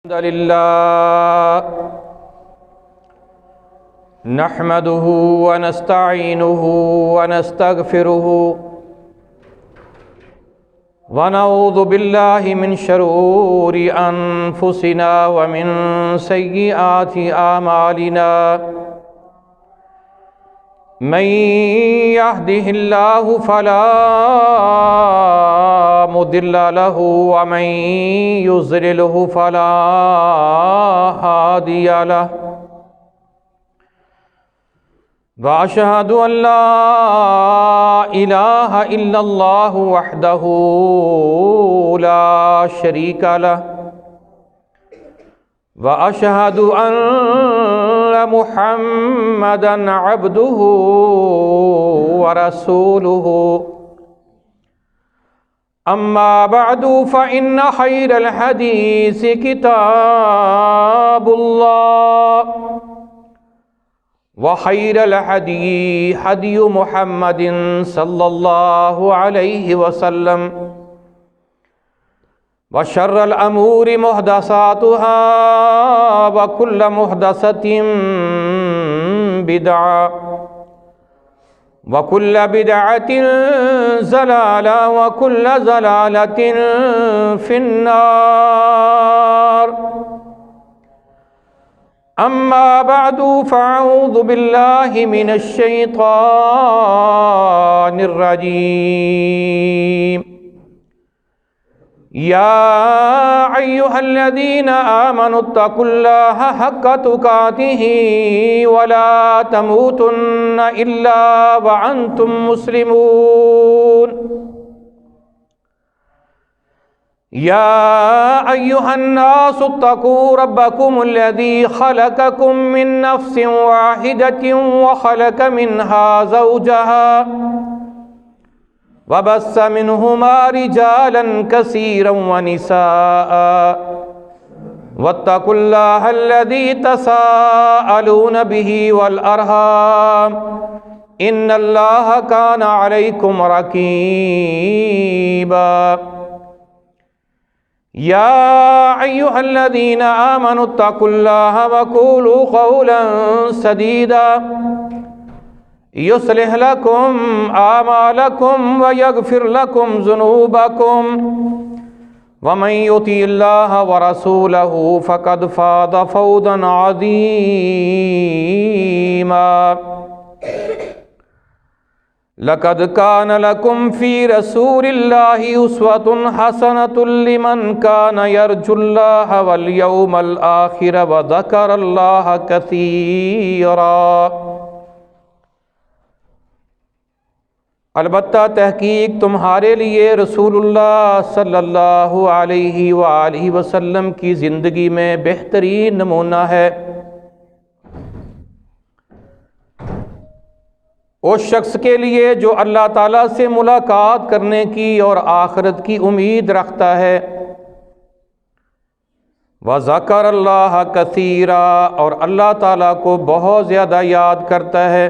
الحمد لله نحمده ونستعينه ونستغفره ونعوذ بالله من شرور أنفسنا ومن سيئات أعمالنا من يهده الله فلا مضل له ومن يضلله فلا هادي له وأشهد أن لا إله إلا الله وحده لا شريك له وأشهد أن محمدًا عبده ورسوله أما بعد فإن خير الحديث كتاب الله وخير الهدي هدي محمد صلى الله عليه وسلم وشر الأمور محدثاتها وكل محدثة بدعة وكل بدعة ضلالة وكل ضلالة في النار أما بعد فأعوذ بالله من الشيطان الرجيم يا أيها الذين آمنوا اتقوا الله حق تقاته ولا تموتن إلا وأنتم مسلمون يا أيها الناس اتقوا ربكم الذي خلقكم من نفس واحدة وخلق منها زوجها وبث منهما رجالا كثيرا ونساء واتقوا الله الذي تساءلون به والأرحام إن الله كان عليكم رقيبا يا أيها الذين آمنوا اتقوا الله وقولوا قولا سديدا يصلح لكم أعمالكم ويغفر لكم ذنوبكم ومن يطع الله ورسوله فقد فاز فوزا عظيما لقد كان لكم في رسول الله أسوة حسنة لمن كان يرجو الله واليوم الآخر وذكر الله كثيرا البتہ تحقیق تمہارے لیے رسول اللہ صلی اللہ علیہ وآلہ وسلم کی زندگی میں بہترین نمونہ ہے۔ اس شخص کے لیے جو اللہ تعالیٰ سے ملاقات کرنے کی اور آخرت کی امید رکھتا ہے، وَذَكَرَ اللَّهَ كَثِيرًا، اور اللہ تعالیٰ کو بہت زیادہ یاد کرتا ہے۔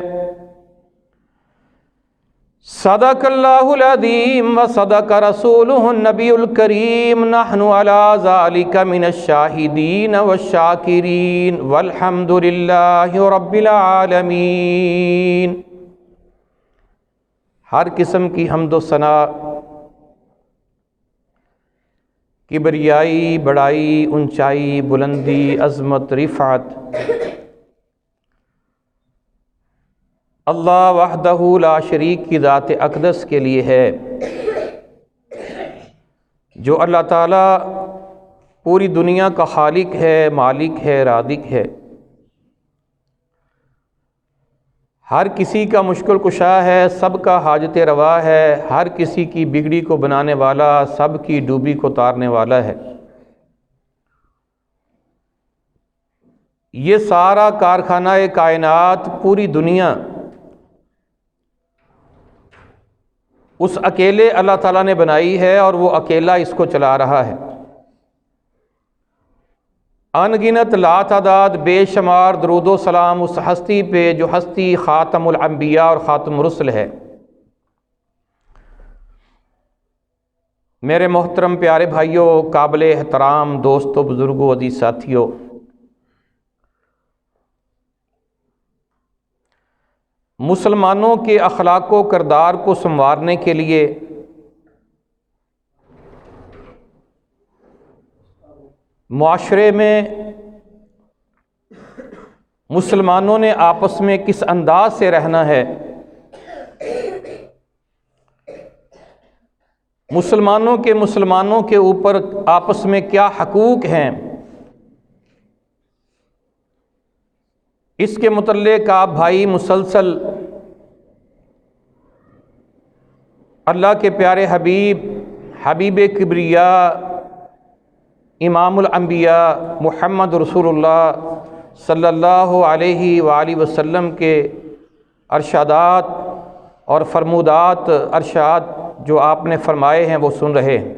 صدق اللہ العظیم وصدق رسولہ النبی الکریم، نحن علی ذلک من الشاہدین والشاکرین والحمد للہ رب العالمین۔ ہر قسم کی حمد و ثنا، کبریائی، بڑائی، اونچائی، بلندی، عظمت، رفعت اللہ وحدہ لا شریک کی ذات اقدس کے لیے ہے، جو اللہ تعالیٰ پوری دنیا کا خالق ہے، مالک ہے، رازق ہے، ہر کسی کا مشکل کشا ہے، سب کا حاجت روا ہے، ہر کسی کی بگڑی کو بنانے والا، سب کی ڈوبی کو تارنے والا ہے۔ یہ سارا کارخانہ کائنات، پوری دنیا اس اکیلے اللہ تعالیٰ نے بنائی ہے، اور وہ اکیلا اس کو چلا رہا ہے۔ ان گنت لا تعداد بے شمار درود و سلام اس ہستی پہ جو ہستی خاتم الانبیاء اور خاتم الرسل ہے۔ میرے محترم پیارے بھائیوں، قابل احترام دوستوں، بزرگوں، عزیز ساتھیوں، مسلمانوں کے اخلاق و کردار کو سنوارنے کے لیے معاشرے میں مسلمانوں نے آپس میں کس انداز سے رہنا ہے، مسلمانوں کے اوپر آپس میں کیا حقوق ہیں، اس کے متعلق آپ بھائی مسلسل اللہ کے پیارے حبیب کبریاء، امام الانبیاء محمد رسول اللہ صلی اللہ علیہ وآلہ وسلم کے ارشادات اور فرمودات، ارشاد جو آپ نے فرمائے ہیں وہ سن رہے ہیں۔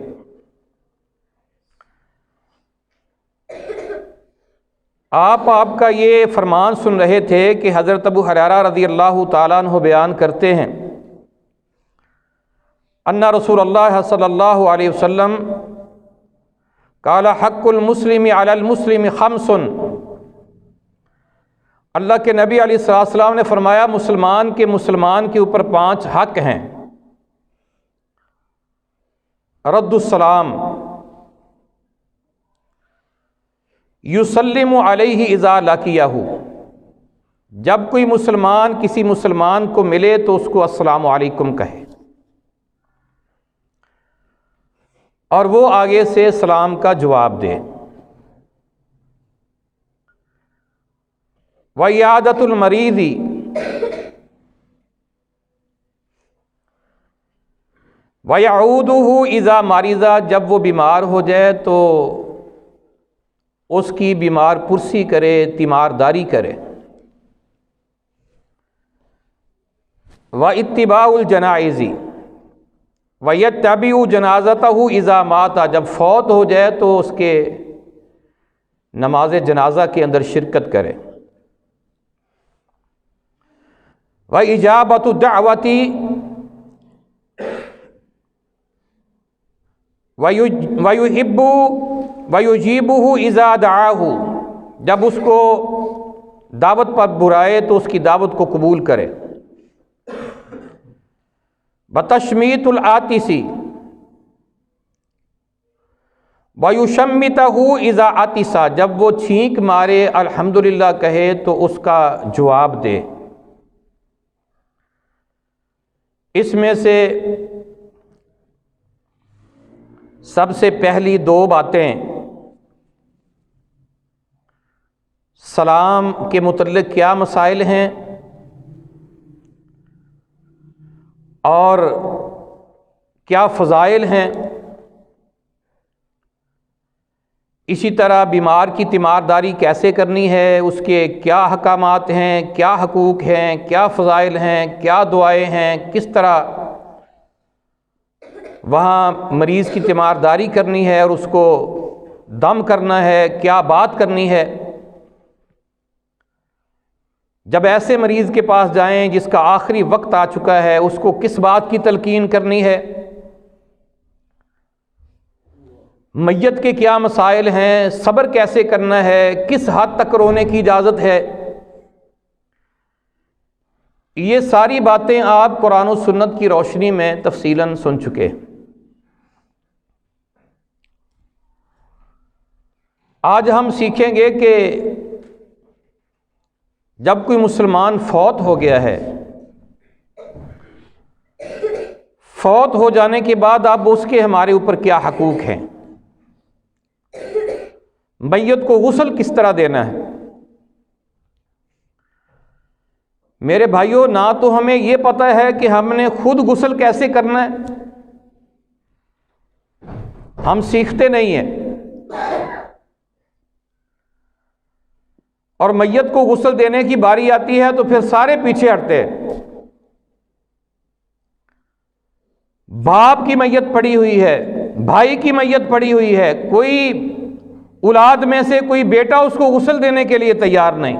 آپ کا یہ فرمان سن رہے تھے کہ حضرت ابو ہریرہ رضی اللہ تعالیٰ عنہ بیان کرتے ہیں، ان رسول اللہ صلی اللہ علیہ وسلم قال حق المسلم علی المسلم خمس، اللہ کے نبی علیہ السلام نے فرمایا مسلمان کے اوپر 5 حق ہیں۔ رد السلام، یسلم علیہ اذا لقیہ، جب کوئی مسلمان کسی مسلمان کو ملے تو اس کو السلام علیکم کہے، اور وہ آگے سے سلام کا جواب دے۔ وعیادۃ المریض، ویعودہ اذا مرض، جب وہ بیمار ہو جائے تو اس کی بیمار پرسی کرے، تیمارداری کرے۔ واتباع الجنائز، ویتبع جنازتہ اذا مات، جب فوت ہو جائے تو اس کے نماز جنازہ کے اندر شرکت کرے۔ وإجابۃ الدعوۃ، ویحب ویجیبہ اذا دعاہ، جب اس کو دعوت پر برائے تو اس کی دعوت کو قبول کرے۔ بتشمیت العاطس، ویشمتہ اذا عطس، جب وہ چھینک مارے الحمدللہ کہے تو اس کا جواب دے۔ اس میں سے سب سے پہلی 2 باتیں سلام کے متعلق کیا مسائل ہیں اور کیا فضائل ہیں، اسی طرح بیمار کی تیمارداری کیسے کرنی ہے، اس کے کیا احکامات ہیں، کیا حقوق ہیں، کیا فضائل ہیں، کیا دعائیں ہیں، کس طرح وہاں مریض کی تیمارداری کرنی ہے اور اس کو دم کرنا ہے، کیا بات کرنی ہے، جب ایسے مریض کے پاس جائیں جس کا آخری وقت آ چکا ہے اس کو کس بات کی تلقین کرنی ہے، میت کے کیا مسائل ہیں، صبر کیسے کرنا ہے، کس حد تک رونے کی اجازت ہے، یہ ساری باتیں آپ قرآن و سنت کی روشنی میں تفصیلاً سن چکے۔ آج ہم سیکھیں گے کہ جب کوئی مسلمان فوت ہو گیا ہے، فوت ہو جانے کے بعد اب اس کے ہمارے اوپر کیا حقوق ہیں، میت کو غسل کس طرح دینا ہے۔ میرے بھائیوں، نہ تو ہمیں یہ پتہ ہے کہ ہم نے خود غسل کیسے کرنا ہے، ہم سیکھتے نہیں ہیں، اور میت کو غسل دینے کی باری آتی ہے تو پھر سارے پیچھے ہٹتے ہیں۔ باپ کی میت پڑی ہوئی ہے، بھائی کی میت پڑی ہوئی ہے، کوئی اولاد میں سے کوئی بیٹا اس کو غسل دینے کے لیے تیار نہیں،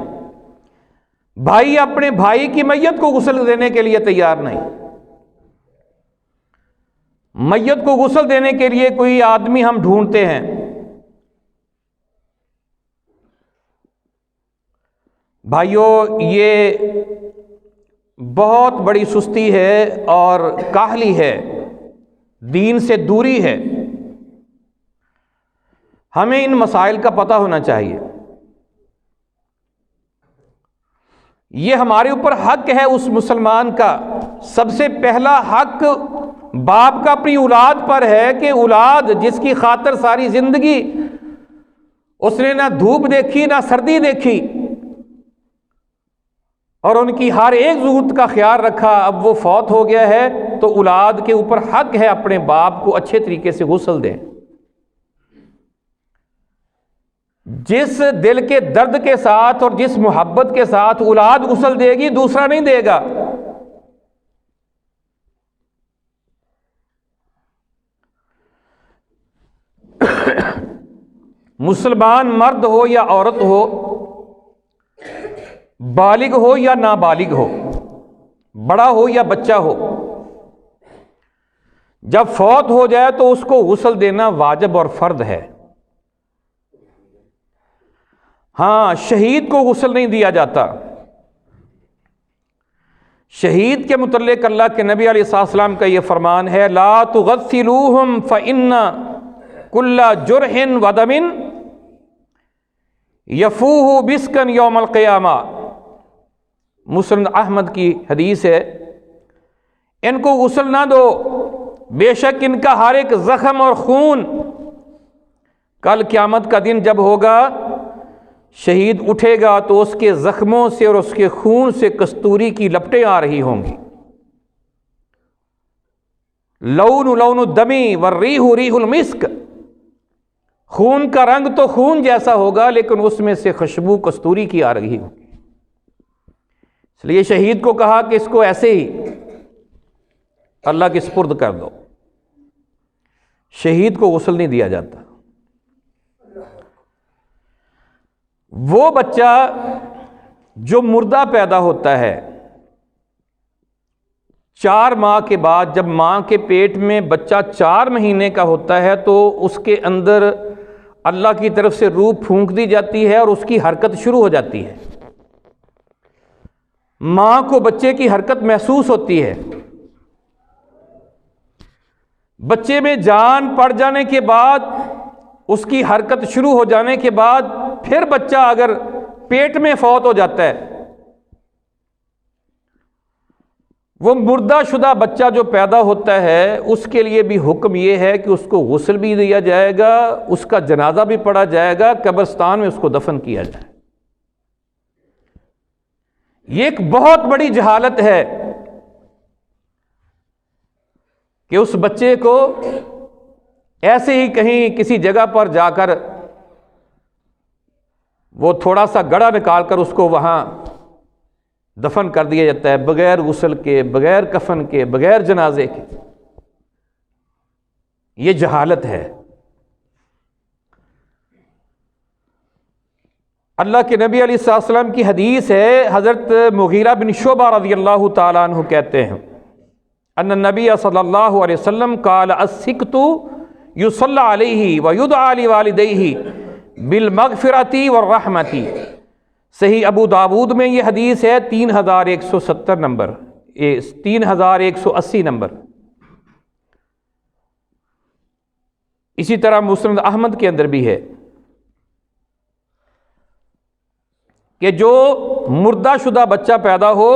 بھائی اپنے بھائی کی میت کو غسل دینے کے لیے تیار نہیں۔ میت کو غسل دینے کے لیے کوئی آدمی ہم ڈھونڈتے ہیں، بھائیو یہ بہت بڑی سستی ہے اور کاہلی ہے، دین سے دوری ہے۔ ہمیں ان مسائل کا پتہ ہونا چاہیے۔ یہ ہمارے اوپر حق ہے اس مسلمان کا۔ سب سے پہلا حق باپ کا اپنی اولاد پر ہے کہ اولاد جس کی خاطر ساری زندگی اس نے نہ دھوپ دیکھی نہ سردی دیکھی اور ان کی ہر ایک ضرورت کا خیال رکھا، اب وہ فوت ہو گیا ہے تو اولاد کے اوپر حق ہے اپنے باپ کو اچھے طریقے سے غسل دیں۔ جس دل کے درد کے ساتھ اور جس محبت کے ساتھ اولاد غسل دے گی دوسرا نہیں دے گا۔ مسلمان مرد ہو یا عورت ہو، بالغ ہو یا نابالغ ہو، بڑا ہو یا بچہ ہو، جب فوت ہو جائے تو اس کو غسل دینا واجب اور فرض ہے۔ ہاں، شہید کو غسل نہیں دیا جاتا۔ شہید کے متعلق اللہ کے نبی علیہ السلام کا یہ فرمان ہے، لا تغسلوہم فإن کل جرح ودم یفوہ بسکن یوم القیامہ۔ مسند احمد کی حدیث ہے، ان کو غسل نہ دو، بے شک ان کا ہر ایک زخم اور خون کل قیامت کا دن جب ہوگا شہید اٹھے گا تو اس کے زخموں سے اور اس کے خون سے کستوری کی لپٹیں آ رہی ہوں گی۔ لون لون الدمی والریح ریح المسک، خون کا رنگ تو خون جیسا ہوگا لیکن اس میں سے خوشبو کستوری کی آ رہی ہوگی۔ اس لیے شہید کو کہا کہ اس کو ایسے ہی اللہ کے سپرد کر دو۔ شہید کو غسل نہیں دیا جاتا۔ وہ بچہ جو مردہ پیدا ہوتا ہے 4 ماہ کے بعد، جب ماں کے پیٹ میں بچہ 4 مہینے کا ہوتا ہے تو اس کے اندر اللہ کی طرف سے روح پھونک دی جاتی ہے اور اس کی حرکت شروع ہو جاتی ہے۔ ماں کو بچے کی حرکت محسوس ہوتی ہے۔ بچے میں جان پڑ جانے کے بعد، اس کی حرکت شروع ہو جانے کے بعد پھر بچہ اگر پیٹ میں فوت ہو جاتا ہے، وہ مردہ شدہ بچہ جو پیدا ہوتا ہے اس کے لیے بھی حکم یہ ہے کہ اس کو غسل بھی دیا جائے گا، اس کا جنازہ بھی پڑھا جائے گا، قبرستان میں اس کو دفن کیا جائے۔ یہ ایک بہت بڑی جہالت ہے کہ اس بچے کو ایسے ہی کہیں کسی جگہ پر جا کر وہ تھوڑا سا گڑھا نکال کر اس کو وہاں دفن کر دیا جاتا ہے، بغیر غسل کے، بغیر کفن کے، بغیر جنازے کے۔ یہ جہالت ہے۔ اللہ کے نبی علیہ السلام کی حدیث ہے، حضرت مغیرہ بن شعبہ رضی اللہ تعالیٰ عنہ کہتے ہیں ان النبی صلی اللہ علیہ وسلم قال السکت یصلی علیہ ویدعى لوالدیہ بالمغفرۃ والرحمۃ۔ صحیح ابو داود میں یہ حدیث ہے 3170 نمبر، 3180 نمبر۔ اسی طرح مسند احمد کے اندر بھی ہے کہ جو مردہ شدہ بچہ پیدا ہو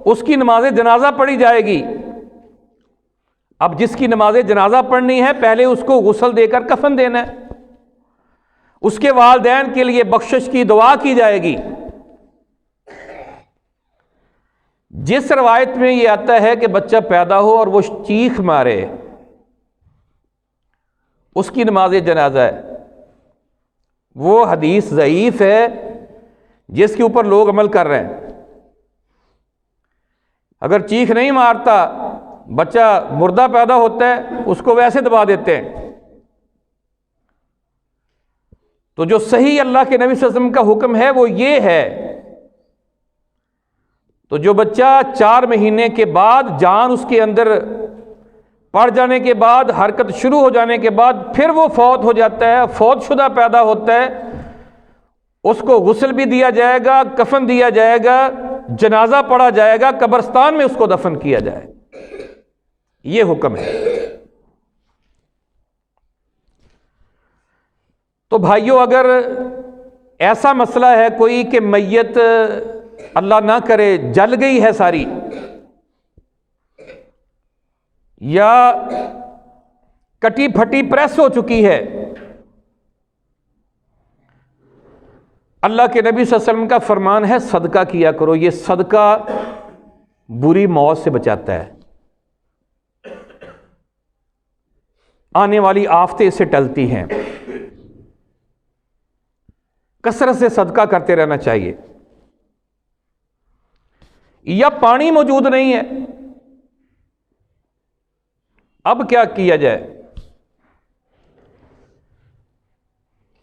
اس کی نماز جنازہ پڑھی جائے گی۔ اب جس کی نماز جنازہ پڑھنی ہے پہلے اس کو غسل دے کر کفن دینا ہے، اس کے والدین کے لیے بخشش کی دعا کی جائے گی۔ جس روایت میں یہ آتا ہے کہ بچہ پیدا ہو اور وہ چیخ مارے، اس کی نماز جنازہ ہے، وہ حدیث ضعیف ہے جس کے اوپر لوگ عمل کر رہے ہیں۔ اگر چیخ نہیں مارتا، بچہ مردہ پیدا ہوتا ہے، اس کو ویسے دبا دیتے ہیں۔ تو جو صحیح اللہ کے نبی صلی اللہ علیہ وسلم کا حکم ہے وہ یہ ہے، تو جو بچہ 4 مہینے کے بعد جان اس کے اندر پڑ جانے کے بعد، حرکت شروع ہو جانے کے بعد پھر وہ فوت ہو جاتا ہے، فوت شدہ پیدا ہوتا ہے، اس کو غسل بھی دیا جائے گا، کفن دیا جائے گا، جنازہ پڑھا جائے گا، قبرستان میں اس کو دفن کیا جائے گا۔ یہ حکم ہے۔ تو بھائیو، اگر ایسا مسئلہ ہے کوئی کہ میت اللہ نہ کرے جل گئی ہے ساری، یا کٹی پھٹی پریس ہو چکی ہے، اللہ کے نبی صلی اللہ علیہ وسلم کا فرمان ہے صدقہ کیا کرو۔ یہ صدقہ بری موت سے بچاتا ہے، آنے والی آفتیں اس سے ٹلتی ہیں۔ کثرت سے صدقہ کرتے رہنا چاہیے۔ یا پانی موجود نہیں ہے، اب کیا کیا جائے؟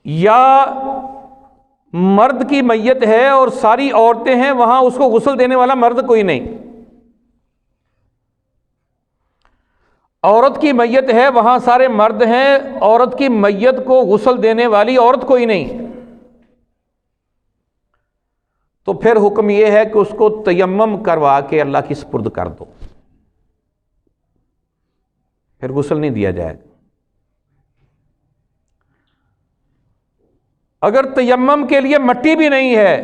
یا مرد کی میت ہے اور ساری عورتیں ہیں، وہاں اس کو غسل دینے والا مرد کوئی نہیں۔ عورت کی میت ہے، وہاں سارے مرد ہیں، عورت کی میت کو غسل دینے والی عورت کوئی نہیں۔ تو پھر حکم یہ ہے کہ اس کو تیمم کروا کے اللہ کی سپرد کر دو، پھر غسل نہیں دیا جائے گا۔ اگر تیمم کے لیے مٹی بھی نہیں ہے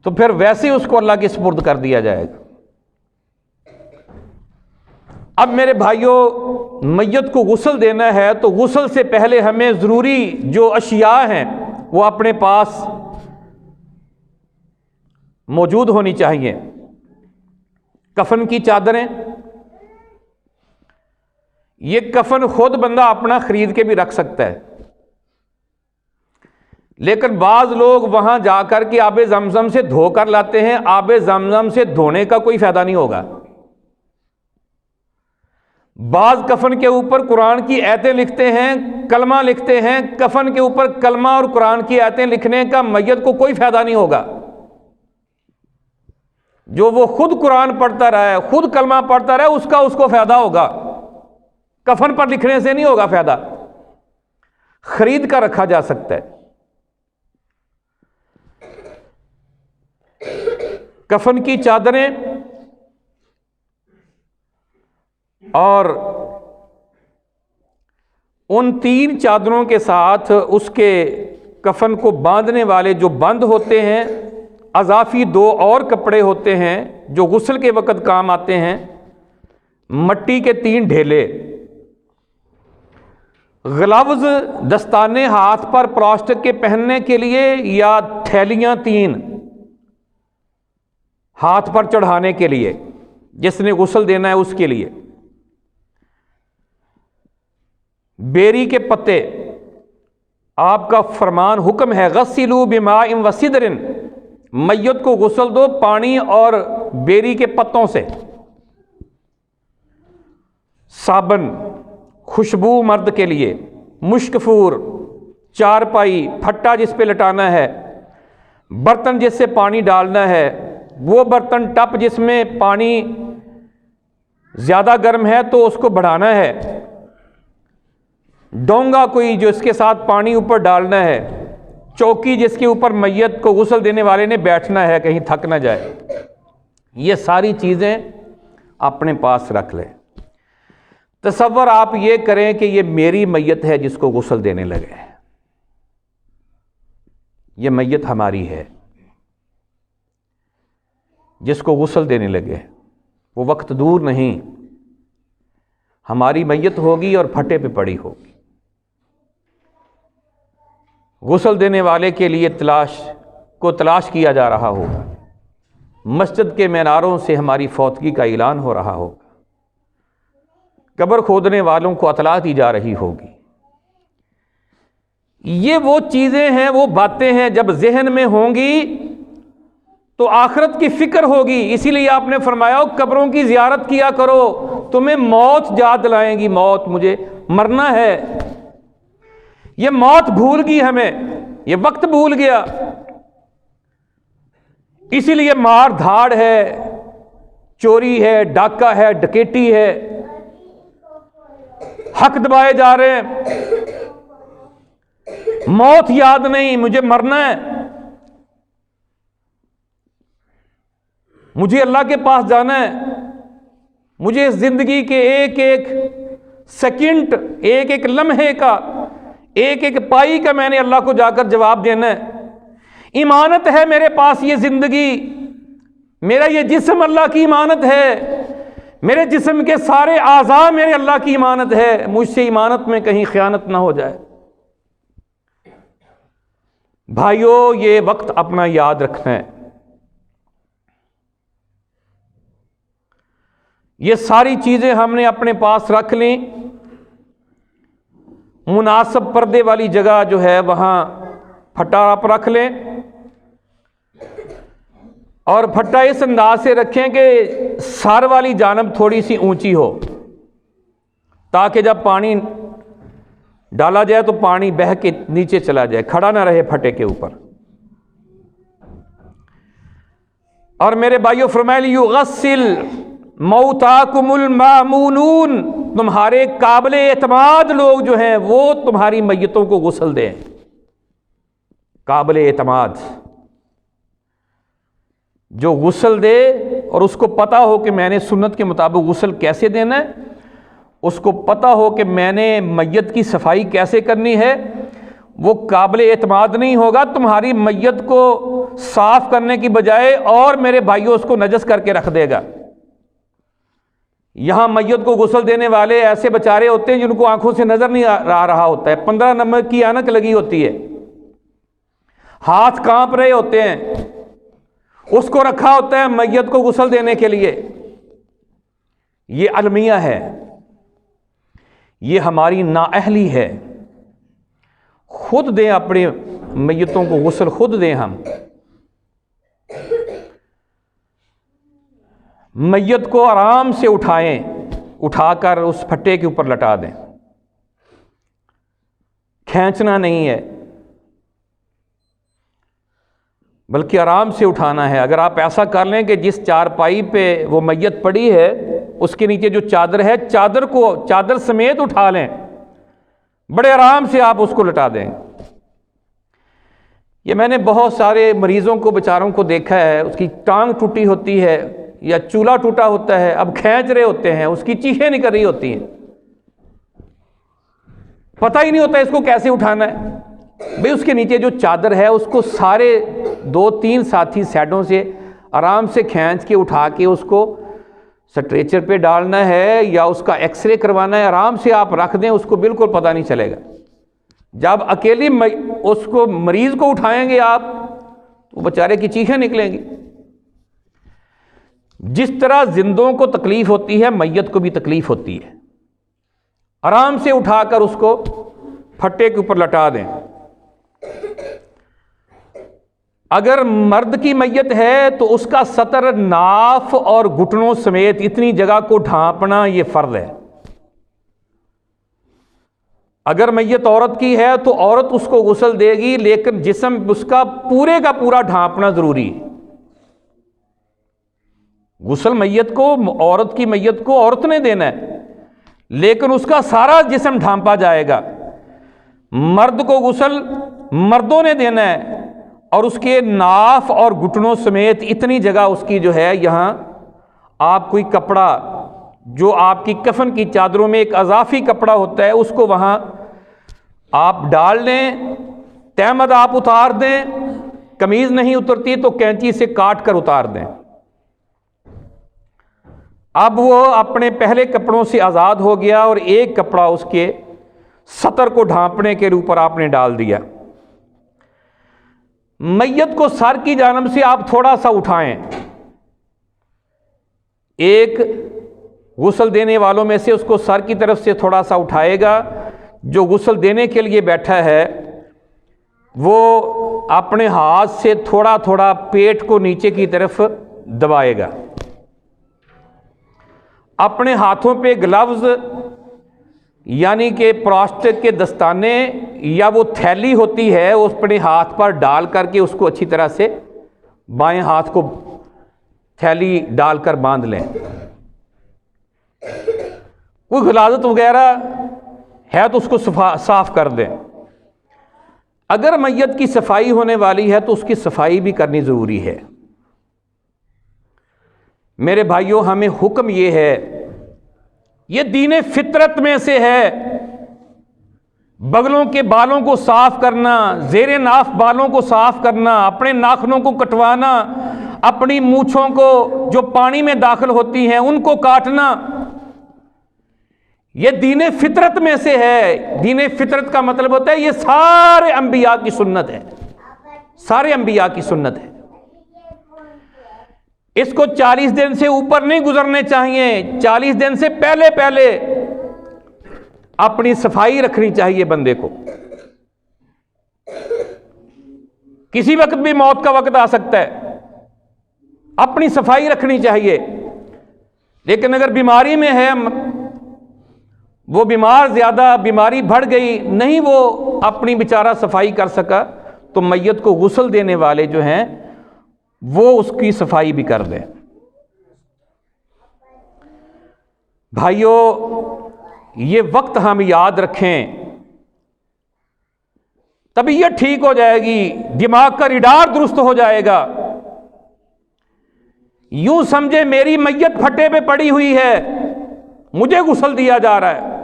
تو پھر ویسے ہی اس کو اللہ کی سپرد کر دیا جائے گا۔ اب میرے بھائیوں، میت کو غسل دینا ہے تو غسل سے پہلے ہمیں ضروری جو اشیاء ہیں وہ اپنے پاس موجود ہونی چاہیے۔ کفن کی چادریں، یہ کفن خود بندہ اپنا خرید کے بھی رکھ سکتا ہے، لیکن بعض لوگ وہاں جا کر کے آب زمزم سے دھو کر لاتے ہیں۔ آب زمزم سے دھونے کا کوئی فائدہ نہیں ہوگا۔ بعض کفن کے اوپر قرآن کی آیتیں لکھتے ہیں، کلمہ لکھتے ہیں، کفن کے اوپر کلمہ اور قرآن کی آیتیں لکھنے کا میت کو کوئی فائدہ نہیں ہوگا۔ جو وہ خود قرآن پڑھتا رہا ہے، خود کلمہ پڑھتا رہا ہے، اس کو فائدہ ہوگا، کفن پر لکھنے سے نہیں ہوگا فائدہ۔ خرید کر رکھا جا سکتا ہے۔ کفن کی چادریں اور ان 3 چادروں کے ساتھ اس کے کفن کو باندھنے والے جو بند ہوتے ہیں، اضافی 2 اور کپڑے ہوتے ہیں جو غسل کے وقت کام آتے ہیں، مٹی کے 3 ڈھیلے، گلوز، دستانے ہاتھ پر پلاسٹک کے پہننے کے لیے، یا تھیلیاں 3 ہاتھ پر چڑھانے کے لیے، جس نے غسل دینا ہے اس کے لیے، بیری کے پتے، آپ کا فرمان حکم ہے غسلوا بماء وسدر، میت کو غسل دو پانی اور بیری کے پتوں سے۔ صابن، خوشبو مرد کے لیے، مشکفور، چارپائی، پھٹا جس پہ لٹانا ہے، برتن جس سے پانی ڈالنا ہے، وہ برتن ٹپ جس میں پانی زیادہ گرم ہے تو اس کو بڑھانا ہے، ڈونگا کوئی جو اس کے ساتھ پانی اوپر ڈالنا ہے، چوکی جس کے اوپر میت کو غسل دینے والے نے بیٹھنا ہے کہیں تھک نہ جائے۔ یہ ساری چیزیں اپنے پاس رکھ لیں۔ تصور آپ یہ کریں کہ یہ میری میت ہے جس کو غسل دینے لگے، یہ میت ہماری ہے جس کو غسل دینے لگے، وہ وقت دور نہیں، ہماری میت ہوگی اور پھٹے پہ پڑی ہوگی۔ غسل دینے والے کے لیے تلاش کیا جا رہا ہوگا، مسجد کے میناروں سے ہماری فوتگی کا اعلان ہو رہا ہوگا، قبر کھودنے والوں کو اطلاع دی جا رہی ہوگی۔ یہ وہ چیزیں ہیں، وہ باتیں ہیں، جب ذہن میں ہوں گی تو آخرت کی فکر ہوگی۔ اسی لیے آپ نے فرمایا قبروں کی زیارت کیا کرو، تمہیں موت یاد دلائیں گی۔ موت، مجھے مرنا ہے، یہ موت بھول گئی ہمیں، یہ وقت بھول گیا۔ اسی لیے مار دھاڑ ہے، چوری ہے، ڈاکہ ہے، ڈکیٹی ہے، حق دبائے جا رہے ہیں، موت یاد نہیں، مجھے مرنا ہے، مجھے اللہ کے پاس جانا ہے، مجھے اس زندگی کے ایک ایک سیکنڈ، ایک ایک لمحے کا، ایک ایک پائی کا میں نے اللہ کو جا کر جواب دینا ہے۔ امانت ہے میرے پاس یہ زندگی، میرا یہ جسم اللہ کی امانت ہے، میرے جسم کے سارے اعضاء میرے اللہ کی امانت ہے، مجھ سے امانت میں کہیں خیانت نہ ہو جائے۔ بھائیو، یہ وقت اپنا یاد رکھنا ہے، یہ ساری چیزیں ہم نے اپنے پاس رکھ لیں، مناسب پردے والی جگہ جو ہے وہاں پھٹا آپ رکھ لیں، اور پھٹا اس انداز سے رکھیں کہ سر والی جانب تھوڑی سی اونچی ہو، تاکہ جب پانی ڈالا جائے تو پانی بہہ کے نیچے چلا جائے، کھڑا نہ رہے پھٹے کے اوپر۔ اور میرے بھائیو فرمایا یغسل موتاکم المامونون، تمہارے قابل اعتماد لوگ جو ہیں وہ تمہاری میتوں کو غسل دیں، قابل اعتماد جو غسل دے، اور اس کو پتا ہو کہ میں نے سنت کے مطابق غسل کیسے دینا ہے، اس کو پتا ہو کہ میں نے میت کی صفائی کیسے کرنی ہے، وہ قابل اعتماد نہیں ہوگا، تمہاری میت کو صاف کرنے کی بجائے اور میرے بھائیوں اس کو نجس کر کے رکھ دے گا۔ یہاں میت کو غسل دینے والے ایسے بیچارے ہوتے ہیں جن کو آنکھوں سے نظر نہیں آ رہا ہوتا ہے، 15 نمبر کی اینک لگی ہوتی ہے، ہاتھ کانپ رہے ہوتے ہیں، اس کو رکھا ہوتا ہے میت کو غسل دینے کے لیے۔ یہ المیہ ہے، یہ ہماری نااہلی ہے، خود دیں اپنے میتوں کو غسل، خود دیں ہم۔ میت کو آرام سے اٹھائیں، اٹھا کر اس پھٹے کے اوپر لٹا دیں، کھینچنا نہیں ہے بلکہ آرام سے اٹھانا ہے۔ اگر آپ ایسا کر لیں کہ جس چارپائی پہ وہ میت پڑی ہے اس کے نیچے جو چادر ہے، چادر کو چادر سمیت اٹھا لیں، بڑے آرام سے آپ اس کو لٹا دیں۔ یہ میں نے بہت سارے مریضوں کو بیچاروں کو دیکھا ہے، اس کی ٹانگ ٹوٹی ہوتی ہے یا چولہا ٹوٹا ہوتا ہے، اب کھینچ رہے ہوتے ہیں، اس کی چیخیں نکل رہی ہوتی ہیں، پتہ ہی نہیں ہوتا اس کو کیسے اٹھانا ہے۔ بھئی اس کے نیچے جو چادر ہے اس کو سارے 2-3 ساتھی سائڈوں سے آرام سے کھینچ کے اٹھا کے اس کو سٹریچر پہ ڈالنا ہے یا اس کا ایکس رے کروانا ہے، آرام سے آپ رکھ دیں، اس کو بالکل پتہ نہیں چلے گا۔ جب اکیلی اس کو مریض کو اٹھائیں گے آپ تو بیچارے کی چیخیں نکلیں گی۔ جس طرح زندوں کو تکلیف ہوتی ہے میت کو بھی تکلیف ہوتی ہے، آرام سے اٹھا کر اس کو پھٹے کے اوپر لٹا دیں۔ اگر مرد کی میت ہے تو اس کا سطر ناف اور گھٹنوں سمیت اتنی جگہ کو ڈھانپنا یہ فرض ہے۔ اگر میت عورت کی ہے تو عورت اس کو غسل دے گی، لیکن جسم اس کا پورا ڈھانپنا ضروری ہے۔ غسل میت کو، عورت کی میت کو عورت نے دینا ہے، لیکن اس کا سارا جسم ڈھانپا جائے گا۔ مرد کو غسل مردوں نے دینا ہے، اور اس کے ناف اور گھٹنوں سمیت اتنی جگہ اس کی جو ہے، یہاں آپ کوئی کپڑا جو آپ کی کفن کی چادروں میں ایک اضافی کپڑا ہوتا ہے اس کو وہاں آپ ڈال دیں، تہمد آپ اتار دیں، قمیض نہیں اترتی تو کینچی سے کاٹ کر اتار دیں۔ اب وہ اپنے پہلے کپڑوں سے آزاد ہو گیا اور ایک کپڑا اس کے سطر کو ڈھانپنے کے اوپر آپ نے ڈال دیا۔ میت کو سر کی جانب سے آپ تھوڑا سا اٹھائیں، ایک غسل دینے والوں میں سے اس کو سر کی طرف سے تھوڑا سا اٹھائے گا، جو غسل دینے کے لیے بیٹھا ہے وہ اپنے ہاتھ سے تھوڑا تھوڑا پیٹ کو نیچے کی طرف دبائے گا۔ اپنے ہاتھوں پہ گلوز یعنی کہ پلاسٹک کے دستانے یا وہ تھیلی ہوتی ہے اس اپنے ہاتھ پر ڈال کر کے اس کو اچھی طرح سے بائیں ہاتھ کو تھیلی ڈال کر باندھ لیں. کوئی غلاظت وغیرہ ہے تو اس کو صاف کر دیں. اگر میت کی صفائی ہونے والی ہے تو اس کی صفائی بھی کرنی ضروری ہے. میرے بھائیوں، ہمیں حکم یہ ہے، یہ دین فطرت میں سے ہے، بغلوں کے بالوں کو صاف کرنا، زیر ناف بالوں کو صاف کرنا، اپنے ناخنوں کو کٹوانا، اپنی مونچھوں کو جو پانی میں داخل ہوتی ہیں ان کو کاٹنا، یہ دین فطرت میں سے ہے. دین فطرت کا مطلب ہوتا ہے یہ سارے انبیاء کی سنت ہے، سارے انبیاء کی سنت ہے. اس کو 40 دن سے اوپر نہیں گزرنے چاہیے. 40 دن سے پہلے پہلے اپنی صفائی رکھنی چاہیے بندے کو. کسی وقت بھی موت کا وقت آ سکتا ہے، اپنی صفائی رکھنی چاہیے. لیکن اگر بیماری میں ہے، وہ بیمار زیادہ بیماری بڑھ گئی، نہیں وہ اپنی بیچارہ صفائی کر سکا، تو میت کو غسل دینے والے جو ہیں وہ اس کی صفائی بھی کر دیں. بھائیو، یہ وقت ہم یاد رکھیں، طبیعت ٹھیک ہو جائے گی، دماغ کا ریڈار درست ہو جائے گا. یوں سمجھے میری میت پھٹے پہ پڑی ہوئی ہے، مجھے غسل دیا جا رہا ہے،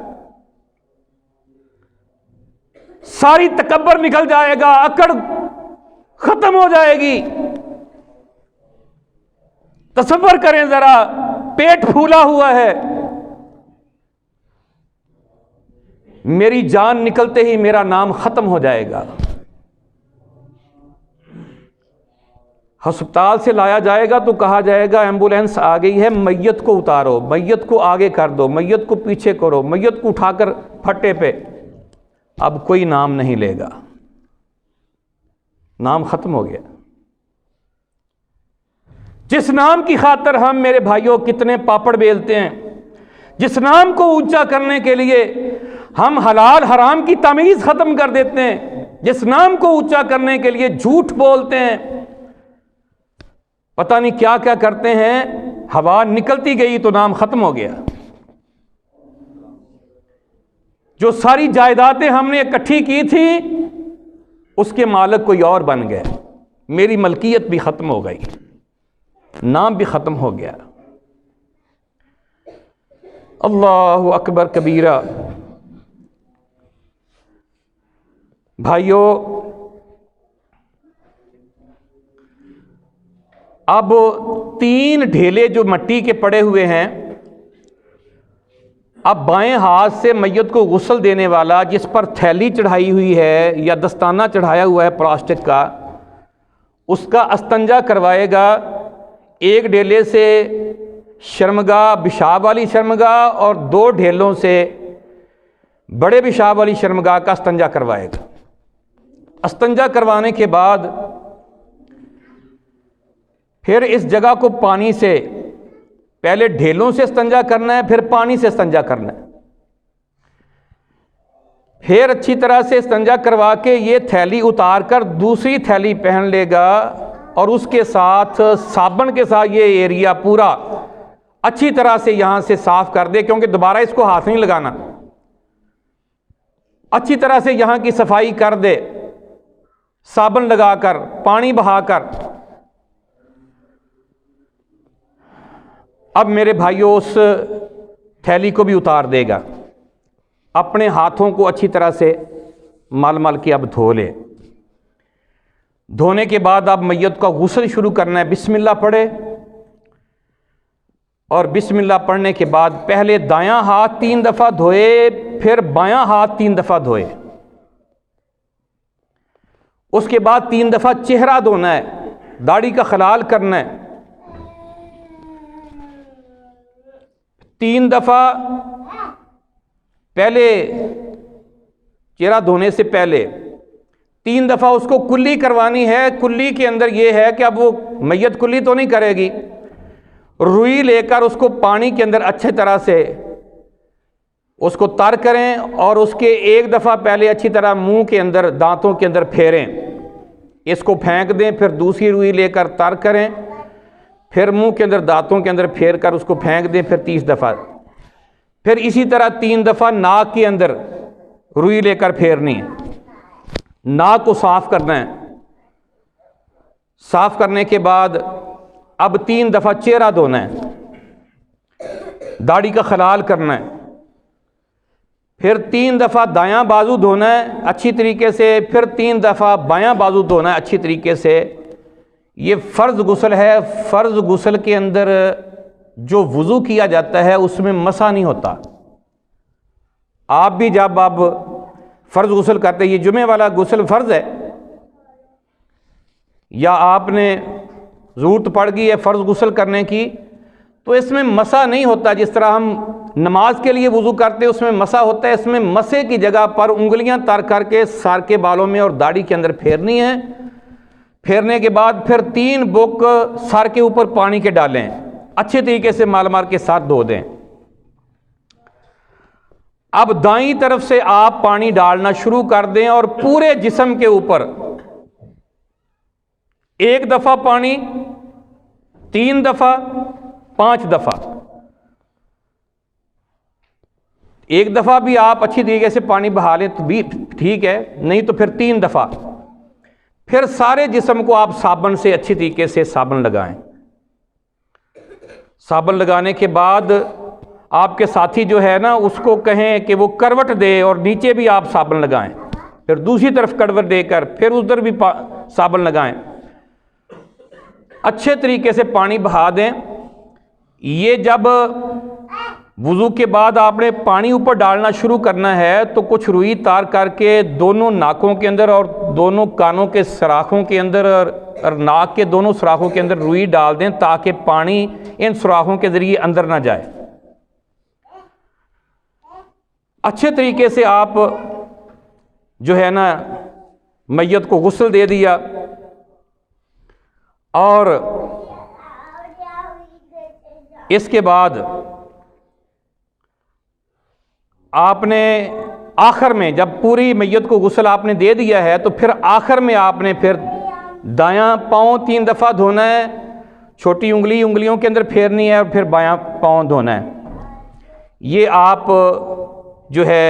ساری تکبر نکل جائے گا، اکڑ ختم ہو جائے گی. تصور کریں ذرا، پیٹ پھولا ہوا ہے، میری جان نکلتے ہی میرا نام ختم ہو جائے گا. ہسپتال سے لایا جائے گا تو کہا جائے گا ایمبولینس آ گئی ہے، میت کو اتارو، میت کو آگے کر دو، میت کو پیچھے کرو، میت کو اٹھا کر پھٹے پہ. اب کوئی نام نہیں لے گا، نام ختم ہو گیا. جس نام کی خاطر ہم میرے بھائیوں کتنے پاپڑ بیلتے ہیں، جس نام کو اونچا کرنے کے لیے ہم حلال حرام کی تمیز ختم کر دیتے ہیں، جس نام کو اونچا کرنے کے لیے جھوٹ بولتے ہیں، پتہ نہیں کیا کیا کرتے ہیں، ہوا نکلتی گئی تو نام ختم ہو گیا. جو ساری جائیدادیں ہم نے اکٹھی کی تھی اس کے مالک کوئی اور بن گئے، میری ملکیت بھی ختم ہو گئی، نام بھی ختم ہو گیا. اللہ اکبر کبیرہ. بھائیو، اب 3 ڈھیلے جو مٹی کے پڑے ہوئے ہیں، اب بائیں ہاتھ سے میت کو غسل دینے والا جس پر تھیلی چڑھائی ہوئی ہے یا دستانہ چڑھایا ہوا ہے پلاسٹک کا، اس کا استنجا کروائے گا. ایک ڈھیلے سے شرمگاہ پیشاب والی شرمگاہ اور 2 ڈھیلوں سے بڑے پیشاب والی شرمگاہ کا استنجا کروائے گا. استنجا کروانے کے بعد پھر اس جگہ کو پانی سے، پہلے ڈھیلوں سے استنجا کرنا ہے، پھر پانی سے استنجا کرنا ہے. پھر اچھی طرح سے استنجا کروا کے یہ تھیلی اتار کر دوسری تھیلی پہن لے گا، اور اس کے ساتھ صابن کے ساتھ یہ ایریا پورا اچھی طرح سے یہاں سے صاف کر دے، کیونکہ دوبارہ اس کو ہاتھ نہیں لگانا. اچھی طرح سے یہاں کی صفائی کر دے، صابن لگا کر، پانی بہا کر. اب میرے بھائیوں، اس تھیلی کو بھی اتار دے گا، اپنے ہاتھوں کو اچھی طرح سے مل مل کے اب دھو لے. دھونے کے بعد اب میت کا غسل شروع کرنا ہے. بسم اللہ پڑھے، اور بسم اللہ پڑھنے کے بعد پہلے دایاں ہاتھ 3 دفعہ دھوئے، پھر بایاں ہاتھ 3 دفعہ دھوئے. اس کے بعد 3 دفعہ چہرہ دھونا ہے، داڑھی کا خلال کرنا ہے. 3 دفعہ پہلے چہرہ دھونے سے پہلے 3 دفعہ اس کو کلی کروانی ہے. کلی کے اندر یہ ہے کہ اب وہ میت کلی تو نہیں کرے گی، روئی لے کر اس کو پانی کے اندر اچھے طرح سے اس کو تر کریں، اور اس کے 1 دفعہ پہلے اچھی طرح منہ کے اندر، دانتوں کے اندر پھیریں، اس کو پھینک دیں، پھر دوسری روئی لے کر تر کریں، پھر منہ کے اندر دانتوں کے اندر پھیر کر اس کو پھینک دیں، پھر 30 دفعہ، پھر اسی طرح 3 دفعہ ناک کے اندر روئی لے کر پھیرنی ہے، ناک کو صاف کرنا ہے۔ صاف کرنے کے بعد اب 3 دفعہ چہرہ دھونا ہے، داڑھی کا خلال کرنا ہے، پھر 3 دفعہ دایاں بازو دھونا ہے اچھی طریقے سے، پھر 3 دفعہ بایاں بازو دھونا ہے اچھی طریقے سے۔ یہ فرض غسل ہے۔ فرض غسل کے اندر جو وضو کیا جاتا ہے اس میں مسح نہیں ہوتا۔ آپ بھی جب آپ فرض غسل کرتے ہیں، یہ جمعے والا غسل فرض ہے، یا آپ نے ضرورت پڑ گئی ہے فرض غسل کرنے کی، تو اس میں مسح نہیں ہوتا۔ جس طرح ہم نماز کے لیے وضو کرتے ہیں اس میں مسح ہوتا ہے، اس میں مسح کی جگہ پر انگلیاں تر کر کے سر کے بالوں میں اور داڑھی کے اندر پھیرنی ہے۔ پھیرنے کے بعد پھر 3 بک سر کے اوپر پانی کے ڈالیں، اچھے طریقے سے مال مار کے ساتھ دھو دیں۔ اب دائیں طرف سے آپ پانی ڈالنا شروع کر دیں اور پورے جسم کے اوپر 1 دفعہ پانی، 3 دفعہ، 5 دفعہ۔ 1 دفعہ بھی آپ اچھی طریقے سے پانی بہا لیں تو بھی ٹھیک ہے، نہیں تو پھر 3 دفعہ۔ پھر سارے جسم کو آپ صابن سے اچھی طریقے سے صابن لگائیں۔ صابن لگانے کے بعد آپ کے ساتھی جو ہے نا اس کو کہیں کہ وہ کروٹ دے اور نیچے بھی آپ صابن لگائیں، پھر دوسری طرف کروٹ دے کر پھر ادھر بھی صابن لگائیں، اچھے طریقے سے پانی بہا دیں۔ یہ جب وضو کے بعد آپ نے پانی اوپر ڈالنا شروع کرنا ہے تو کچھ روئی تار کر کے دونوں ناکوں کے اندر اور دونوں کانوں کے سوراخوں کے اندر اور ناک کے دونوں سوراخوں کے اندر روئی ڈال دیں تاکہ پانی ان سوراخوں کے ذریعے اندر نہ جائے۔ اچھے طریقے سے آپ جو ہے نا میت کو غسل دے دیا، اور اس کے بعد آپ نے آخر میں جب پوری میت کو غسل آپ نے دے دیا ہے تو پھر آخر میں آپ نے پھر دایاں پاؤں 3 دفعہ دھونا ہے، چھوٹی انگلیوں کے اندر پھیرنی ہے، اور پھر بایاں پاؤں دھونا ہے۔ یہ آپ جو ہے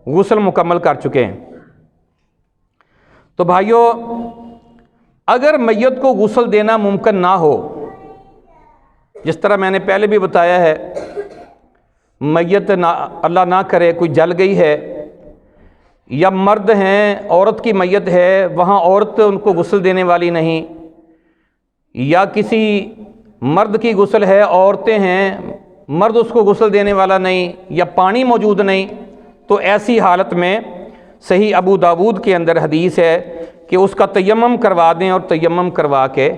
غسل مکمل کر چکے ہیں۔ تو بھائیو، اگر میت کو غسل دینا ممکن نہ ہو، جس طرح میں نے پہلے بھی بتایا ہے، میت اللہ نہ کرے کوئی جل گئی ہے، یا مرد ہیں عورت کی میت ہے، وہاں عورت ان کو غسل دینے والی نہیں، یا کسی مرد کی غسل ہے عورتیں ہیں مرد اس کو غسل دینے والا نہیں، یا پانی موجود نہیں، تو ایسی حالت میں صحیح ابو داود کے اندر حدیث ہے کہ اس کا تیمم کروا دیں، اور تیمم کروا کے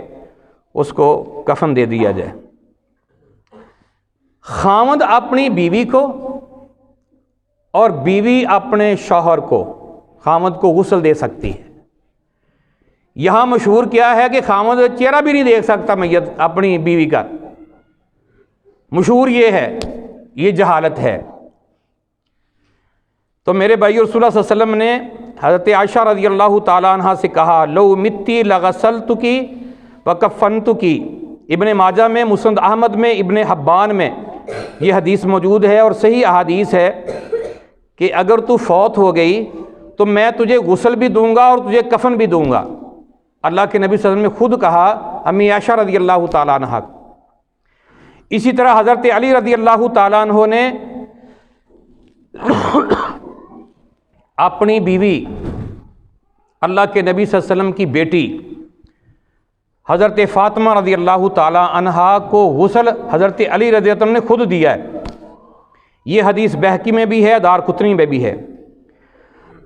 اس کو کفن دے دیا جائے۔ خاوند اپنی بیوی کو اور بیوی اپنے شوہر کو، خاوند کو غسل دے سکتی ہے۔ یہاں مشہور کیا ہے کہ خاوند چہرہ بھی نہیں دیکھ سکتا میت اپنی بیوی کا، مشہور یہ ہے، یہ جہالت ہے۔ تو میرے بھائی رسول اللہ صلی اللہ علیہ وسلم نے حضرت عائشہ رضی اللہ تعالیٰ عنہ سے کہا، لو متی لغسلتکی وکفنتکی۔ ابن ماجہ میں، مسند احمد میں، ابن حبان میں یہ حدیث موجود ہے، اور صحیح احادیث ہے کہ اگر تو فوت ہو گئی تو میں تجھے غسل بھی دوں گا اور تجھے کفن بھی دوں گا۔ اللہ کے نبی صلی اللہ علیہ وسلم نے خود کہا امی عائشہ رضی اللہ تعالیٰ عنہ۔ اسی طرح حضرت علی رضی اللہ تعالیٰ عنہ نے اپنی بیوی اللہ کے نبی صلی اللہ علیہ وسلم کی بیٹی حضرت فاطمہ رضی اللہ تعالیٰ عنہا کو غسل حضرت علی رضی اللہ عنہ نے خود دیا ہے۔ یہ حدیث بہقی میں بھی ہے، دارقطنی میں بھی ہے۔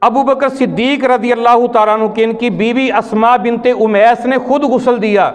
ابو بکر صدیق رضی اللہ تعالیٰ عنہ کی ان کی بیوی اسماء بنت امیس نے خود غسل دیا۔